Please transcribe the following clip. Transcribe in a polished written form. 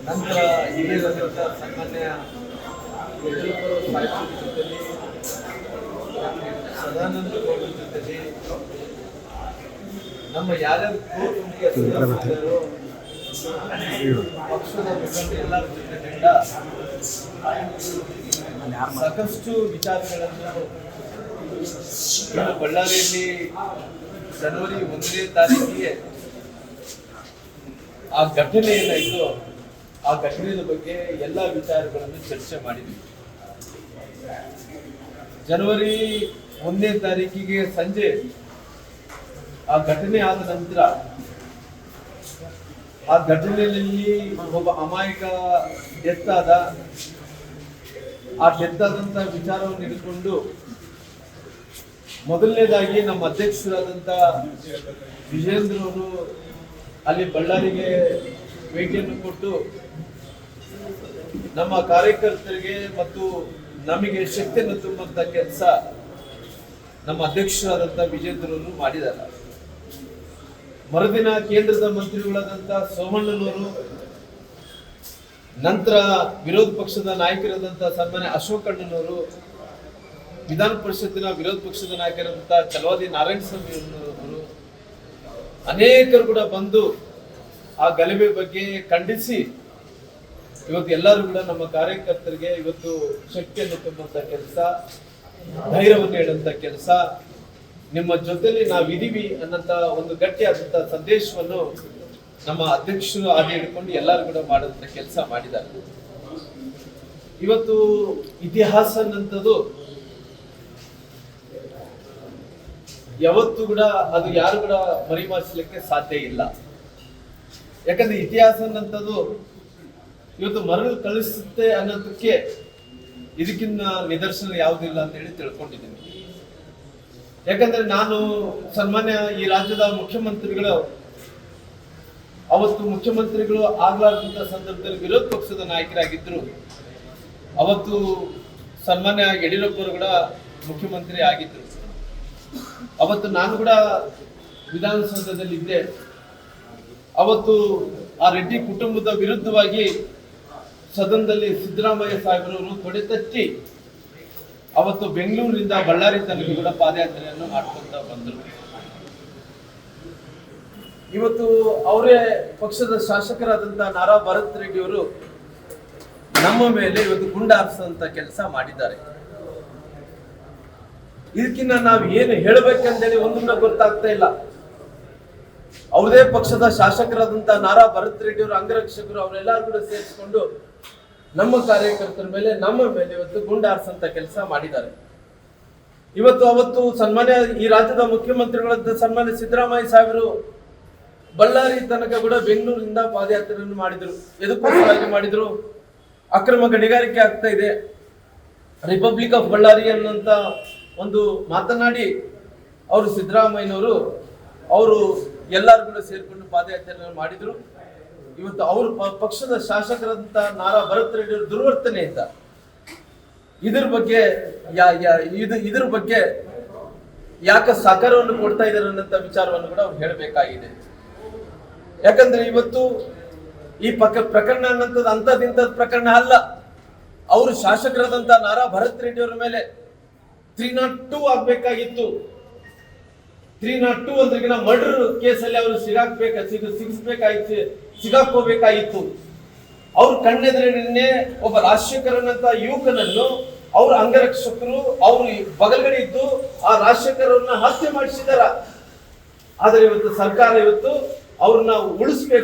ನಂತರ ಹಿರಿಯರಾದಂಥ ಸಾಮಾನ್ಯ ಯಡಿಯೂರಪ್ಪರ ಸಾಹಿತ್ಯದ ಜೊತೆಲಿ ಸದಾನಂದ ಗೌಡರ ಜೊತೆಲಿ ನಮ್ಮ ಯಾರ್ಯಾರು ಕೋರ್ಟ್ಗೆ ಪಕ್ಷದ ಮುಖಂಡ ಎಲ್ಲರ ಜೊತೆಯಿಂದ ಸಾಕಷ್ಟು ವಿಚಾರಗಳನ್ನು ಬಳ್ಳಾರಿಯಲ್ಲಿ ಜನವರಿ 1ನೇ ತಾರೀಕಿಗೆ ಆ ಘಟನೆ ಏನಾಯಿತು ಆ ಘಟನೆಯ ಬಗ್ಗೆ ಎಲ್ಲ ವಿಚಾರಗಳನ್ನು ಚರ್ಚೆ ಮಾಡಿದ್ವಿ. ಜನವರಿ 1ನೇ ತಾರೀಕಿಗೆ ಸಂಜೆ ಆ ಘಟನೆ ಆದ ನಂತರ ಆ ಘಟನೆಯಲ್ಲಿ ಒಬ್ಬ ಅಮಾಯಕ ಡೆತ್ ಆದ. ಆ ಡೆತ್ ಆದಂತ ವಿಚಾರವನ್ನು ಹಿಡಿದುಕೊಂಡು ಮೊದಲನೇದಾಗಿ ನಮ್ಮ ಅಧ್ಯಕ್ಷರಾದಂಥ ವಿಜೇಂದ್ರ ಅವರು ಅಲ್ಲಿ ಬಳ್ಳಾರಿಗೆ ಭೇಟಿಯನ್ನು ಕೊಟ್ಟು ನಮ್ಮ ಕಾರ್ಯಕರ್ತರಿಗೆ ಮತ್ತು ನಮಗೆ ಶಕ್ತಿಯನ್ನು ತುಂಬುವಂತ ಕೆಲಸ ನಮ್ಮ ಅಧ್ಯಕ್ಷರಾದಂಥ ವಿಜೇಂದ್ರ ಅವರು ಮಾಡಿದ್ದಾರೆ. ಮರುದಿನ ಕೇಂದ್ರದ ಮಂತ್ರಿಗಳಾದಂಥ ಸೋಮಣ್ಣನವರು, ನಂತರ ವಿರೋಧ ಪಕ್ಷದ ನಾಯಕರಾದಂಥ ಸನ್ಮಾನ್ಯ ಅಶೋಕಣ್ಣನವರು, ವಿಧಾನ ಪರಿಷತ್ತಿನ ವಿರೋಧ ಪಕ್ಷದ ನಾಯಕರಾದಂಥ ಚಲವಾದಿ ನಾರಾಯಣಸ್ವಾಮಿ ಅವರು ಅನೇಕರು ಕೂಡ ಬಂದು ಆ ಗಲಭೆ ಬಗ್ಗೆ ಖಂಡಿಸಿ ಇವತ್ತು ಎಲ್ಲರೂ ಕೂಡ ನಮ್ಮ ಕಾರ್ಯಕರ್ತರಿಗೆ ಇವತ್ತು ಶಕ್ತಿಯನ್ನು ತುಂಬುವಂತ ಕೆಲಸ, ಧೈರ್ಯವನ್ನು ಹೇಳುವಂತ ಕೆಲಸ, ನಿಮ್ಮ ಜೊತೆಲಿ ನಾವಿದೀವಿ ಅನ್ನಂತ ಒಂದು ಗಟ್ಟಿಯಾದಂತ ಸಂದೇಶವನ್ನು ನಮ್ಮ ಅಧ್ಯಕ್ಷರು ಆದಿ ಹಿಡ್ಕೊಂಡು ಎಲ್ಲರೂ ಕೂಡ ಮಾಡುವಂತ ಕೆಲಸ ಮಾಡಿದ್ದಾರೆ. ಇವತ್ತು ಇತಿಹಾಸ ಅನ್ನಂಥದ್ದು ಯಾವತ್ತೂ ಕೂಡ ಅದು ಯಾರು ಕೂಡ ಮರಿಮಾಚಲಿಕ್ಕೆ ಸಾಧ್ಯ ಇಲ್ಲ. ಯಾಕಂದ್ರೆ ಇತಿಹಾಸ ಅನ್ನಂಥದ್ದು ಇವತ್ತು ಮರಳು ಕಳಿಸುತ್ತೆ ಅನ್ನೋದಕ್ಕೆ ಇದಕ್ಕಿಂತ ನಿದರ್ಶನ ಯಾವುದಿಲ್ಲ ಅಂತ ಹೇಳಿ ತಿಳ್ಕೊಂಡಿದ್ದೀನಿ. ಯಾಕಂದ್ರೆ ನಾನು ಸನ್ಮಾನ್ಯ ಈ ರಾಜ್ಯದ ಮುಖ್ಯಮಂತ್ರಿಗಳು ಅವತ್ತು ಮುಖ್ಯಮಂತ್ರಿಗಳು ಆಗ್ಲಾರ್ದಂತ ಸಂದರ್ಭದಲ್ಲಿ ವಿರೋಧ ಪಕ್ಷದ ನಾಯಕರಾಗಿದ್ರು. ಅವತ್ತು ಸನ್ಮಾನ್ಯ ಯಡಿಯೂರಪ್ಪರು ಕೂಡ ಮುಖ್ಯಮಂತ್ರಿ ಆಗಿದ್ರು. ಅವತ್ತು ನಾನು ಕೂಡ ವಿಧಾನಸೌಧದಲ್ಲಿದ್ದೆ. ಅವತ್ತು ಆ ರೆಡ್ಡಿ ಕುಟುಂಬದ ವಿರುದ್ಧವಾಗಿ ಸದನದಲ್ಲಿ ಸಿದ್ದರಾಮಯ್ಯ ಸಾಹೇಬರವರು ತೊಡೆ ತಟ್ಟಿ ಅವತ್ತು ಬೆಂಗಳೂರಿನಿಂದ ಬಳ್ಳಾರಿ ತನಕ ಕೂಡ ಪಾದಯಾತ್ರೆಯನ್ನು ಮಾಡ್ಕೊಂತ ಬಂದರು. ಇವತ್ತು ಅವರೇ ಪಕ್ಷದ ಶಾಸಕರಾದಂತಹ ನಾರಾ ಭರತ್ ರೆಡ್ಡಿ ಅವರು ನಮ್ಮ ಮೇಲೆ ಇವತ್ತು ಗುಂಡಾರಿಸುವಂತ ಕೆಲಸ ಮಾಡಿದ್ದಾರೆ. ಇದಕ್ಕಿಂತ ನಾವು ಏನು ಹೇಳಬೇಕಂತೇಳಿ ಒಂದನ್ನ ಗೊತ್ತಾಗ್ತಾ ಇಲ್ಲ. ಅವ್ರದೇ ಪಕ್ಷದ ಶಾಸಕರಾದಂತಹ ನಾರಾ ಭರತ್ ರೆಡ್ಡಿ ಅವರು, ಅಂಗರಕ್ಷಕರು, ಅವರೆಲ್ಲರೂ ಕೂಡ ಸೇರಿಸಿಕೊಂಡು ನಮ್ಮ ಕಾರ್ಯಕರ್ತರ ಮೇಲೆ ನಮ್ಮ ಮೇಲೆ ಇವತ್ತು ಗುಂಡಾರಿಸಂತ ಕೆಲಸ ಮಾಡಿದ್ದಾರೆ. ಅವತ್ತು ಸನ್ಮಾನ್ಯ ಈ ರಾಜ್ಯದ ಮುಖ್ಯಮಂತ್ರಿಗಳಾದ ಸನ್ಮಾನ್ಯ ಸಿದ್ದರಾಮಯ್ಯ ಸಾಹೇಬರು ಬಳ್ಳಾರಿ ತನಕ ಕೂಡ ಬೆಂಗಳೂರಿನಿಂದ ಪಾದಯಾತ್ರೆಯನ್ನು ಮಾಡಿದ್ರು. ಎದಕ್ಕೋಸ್ಕರವಾಗಿ ಮಾಡಿದ್ರು? ಅಕ್ರಮ ಗಣಿಗಾರಿಕೆ ಆಗ್ತಾ ಇದೆ, ರಿಪಬ್ಲಿಕ್ ಆಫ್ ಬಳ್ಳಾರಿ ಅನ್ನಂತ ಒಂದು ಮಾತನಾಡಿ ಅವರು ಸಿದ್ದರಾಮಯ್ಯನವರು ಅವರು ಎಲ್ಲರೂ ಕೂಡ ಸೇರ್ಕೊಂಡು ಪಾದಯಾತ್ರೆಯನ್ನು ಮಾಡಿದ್ರು. ಇವತ್ತು ಅವರು ಪಕ್ಷದ ಶಾಸಕರಂತ ನಾರಾ ಭರತ್ ರೆಡ್ಡಿ ಅವರ ದುರ್ವರ್ತನೆಯಿಂದ ಇದ್ರ ಬಗ್ಗೆ ಯಾಕೆ ಸಹಕಾರವನ್ನು ಕೊಡ್ತಾ ಇದ್ದಾರೆ ಅನ್ನೋಂಥ ವಿಚಾರವನ್ನು ಕೂಡ ಅವ್ರು ಹೇಳಬೇಕಾಗಿದೆ. ಯಾಕಂದ್ರೆ ಇವತ್ತು ಈ ಪ್ರಕರಣ ಅನ್ನೋಂಥದ್ದು ಅಂಥದ್ದಿಂಥದ್ದು ಪ್ರಕರಣ ಅಲ್ಲ. ಅವರು ಶಾಸಕರಾದಂತ ನಾರಾ ಭರತ್ ರೆಡ್ಡಿ ಅವರ ಮೇಲೆ 302 ಆಗ್ಬೇಕಾಗಿತ್ತು. 302 ಅಂದ್ರಿಗಿನ ಮರ್ಡರ್ ಕೇಸಲ್ಲಿ ಅವರು ಸಿಗಾಕೋಬೇಕಾಗಿತ್ತು. ಅವ್ರ ಕಣ್ಣೆದುರಿನೇ ಒಬ್ಬ ರಾಜಶೇಖರನಂತ ಯುವಕನನ್ನು ಅವ್ರ ಅಂಗರಕ್ಷಕರು ಅವರು ಬಗಲ್ಗಡೆ ಇದ್ದು ಆ ರಾಜಶೇಖರನ್ನ ಹತ್ಯೆ ಮಾಡಿಸಿದಾರ. ಆದ್ರೆ ಇವತ್ತು ಸರ್ಕಾರ ಅವ್ರನ್ನ ಉಳಿಸ್ಬೇಕು.